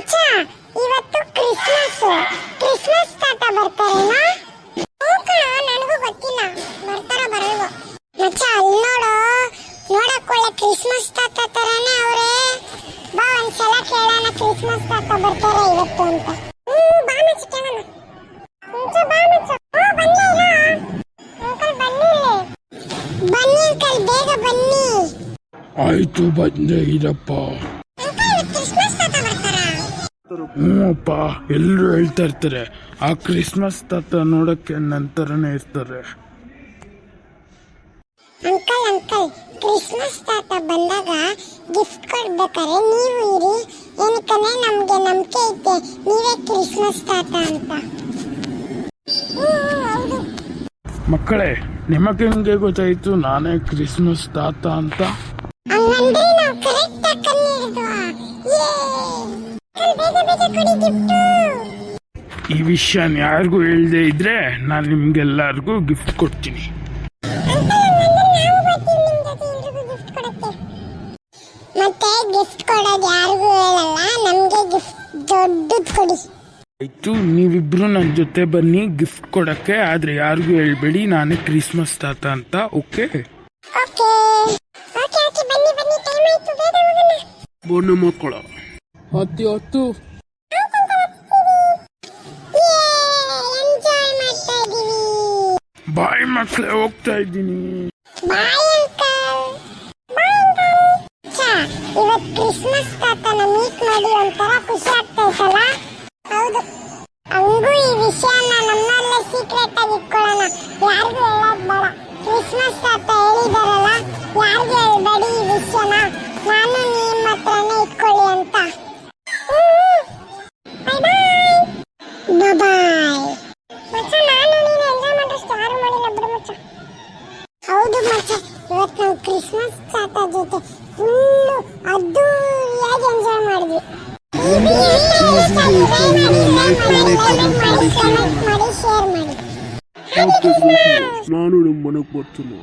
ಮಚ್ಚ, ಇವತ್ತು ಕ್ರಿಸ್ಮಸ್ ತಾತ ಬರ್ತಾರೇನಾ? ನನಗೂ ಗೊತ್ತಿಲ್ಲ, ಬರ್ತಾರ ಬರಲ್ವೋ. ಮಚ್ಚ ಅಲ್ಲಿ ನೋಡಕ್ ಒಳ್ಳೆ ಕ್ರಿಸ್ಮಸ್ ತಾತ ತರಾನೇ ಅವ್ರೆ. ಬಾ ಒಂದ್ಸಲ ಕೇಳೋಣ ಕ್ರಿಸ್ಮಸ್ ತಾತ ಬರ್ತಾರ ಇವತ್ತು ಅಂತ. ಬಾ ಮಚ್ಚ ಕೇಳೋಣ. ಬಾ ಮಚ್ಚ. ಬನ್ನಿ ಅಂಕಲ್, ಬನ್ನಿ ಅಂಕಲ್, ಬೇಗ ಬನ್ನಿ. ಆಯ್ತು, ಬಂದೆ ಇರಪ್ಪ. ಅಪ್ಪ, ಎಲ್ಲರೂ ಹೇಳ್ತಾ ಇರ್ತಾರೆ ಆ ಕ್ರಿಸ್ಮಸ್ ತಾತ ನೋಡಕ್ಕೆ ನಂತರನೇ ಇರ್ತಾರೆ. ಅಂಕಲ್, ಕ್ರಿಸ್ಮಸ್ ತಾತ ಬಂದಾಗ ಗಿಫ್ಟ್ ಕೊಡ್ಬೇಕಾರೆ ನೀವು ಇರಿ, ಏನಕ್ಕಂದ್ರೆ ನಮ್ಗೆ ನಂಬಿಕೆ ಐತೆ ನೀವೇ ಕ್ರಿಸ್ಮಸ್ ತಾತ ಅಂತ. ಹೌದು ಮಕ್ಕಳೇ, ನಿಮಗೆ ಹೆಂಗೆ ಗೊತ್ತಾಯ್ತು ನಾನೇ ಕ್ರಿಸ್ಮಸ್ ತಾತ ಅಂತ? ಹಂಗಂದ್ರೆ ನಾವು ಕರೆಕ್ಟ್ ಆಗಿ ಕಣ್ಣಿಡಿದ್ವಾ? ಬೇಗ ಕೊಡಿ ಗಿಫ್ಟ್. ಈ ವಿಷಯ ಯಾರಿಗೂ ಹೇಳ್ದೆ ಇದ್ರೆ ನಾನು ನಿಮ್ಗೆಲ್ಲರಿಗೂ ಗಿಫ್ಟ್ ಕೊಡ್ತೀನಿ. ಮತ್ತೆ ಗಿಫ್ಟ್ ಕೊಡೋದು ಯಾರಿಗೂ ಹೇಳಲ್ಲ, ನಮ್ಗೆ ಗಿಫ್ಟ್ ದೊಡ್ಡದು ಕೊಡಿ. ಆಯ್ತು, ನೀವಿಬ್ರು ನನ್ನ ಜೊತೆ ಬನ್ನಿ ಗಿಫ್ಟ್ ಕೊಡಕ್ಕೆ. ಆದ್ರೆ ಯಾರಿಗೂ ಹೇಳ್ಬೇಡಿ ನಾನೇ ಕ್ರಿಸ್ಮಸ್ ತಾತ ಅಂತ. ಓಕೆ ಓಕೆ, ಬನ್ನಿ ಟೈಮ್ ಆಯ್ತು, ಬೇಗ ಹೋಗೋಣ. ಬೋನ ಮಕ್ಕಳ ಹತ್ತು ಎಂಜಾಯ್ ಮಾಡ್ತಾ ಇದೀವಿ. ಬಾಯ್ ಮಕ್ಕಳೇ, ಹೋಗ್ತಾ ಇದ್ದೀನಿ. Bye uncle. ಇವತ್ತು ಕ್ರಿಸ್ಮಸ್ ತಾತನ ಮೀಟ್ ಮಾಡಿ ಒಂಥರ ಖುಷಿ ಆಗ್ತಾ ಇತ್ತಲ್ಲ? ಹೌದು, ಹಂಗೂ ಈ ವಿಷಯನ ನಮ್ಮಲ್ಲೇ ಸೀಕ್ರೆಟ್ ಆಗಿ ಇಟ್ಕೊಳ್ಳೋಣ, ಯಾರಿಗೂ ಹೇಳೋದ್ ಬೇಡ. ಕ್ರಿಸ್ಮಸ್ ತಾತ ಹೇಳಿದಾರಲ್ಲ, ಯಾರಿಗೂ ಹೇಳ್ಬೇಡಿ ಈ ವಿಷಯನ, ನಾನು ನಿಮ್ಮ ಹತ್ರನೇ ಇಟ್ಕೊಳ್ಳಿ ಅಂತ. ಬಾಯ್ ಮಚ್ಚ, ನಾನು ನೀನು ಎಂಜಾಯ್ ಮಾಡೋಷ್ಟು ಯಾರು ಮಾಡಿಲ್ಲ ಬಿಡು ಮಚ್ಚ. ಹೌದು ಮಚ್ಚ, ಇವತ್ತು ನಾವು ಕ್ರಿಸ್ಮಸ್ ತಾತ ಜೊತೆ ಫುಲ್ಲು ಅದ್ದೂರಿಯಾಗಿ ಎಂಜಾಯ್ ಮಾಡಿದ್ವಿ. ನಾನು ನಿಮ್ಮ ಮನೆಗೆ ಬರ್ತೀನಿ.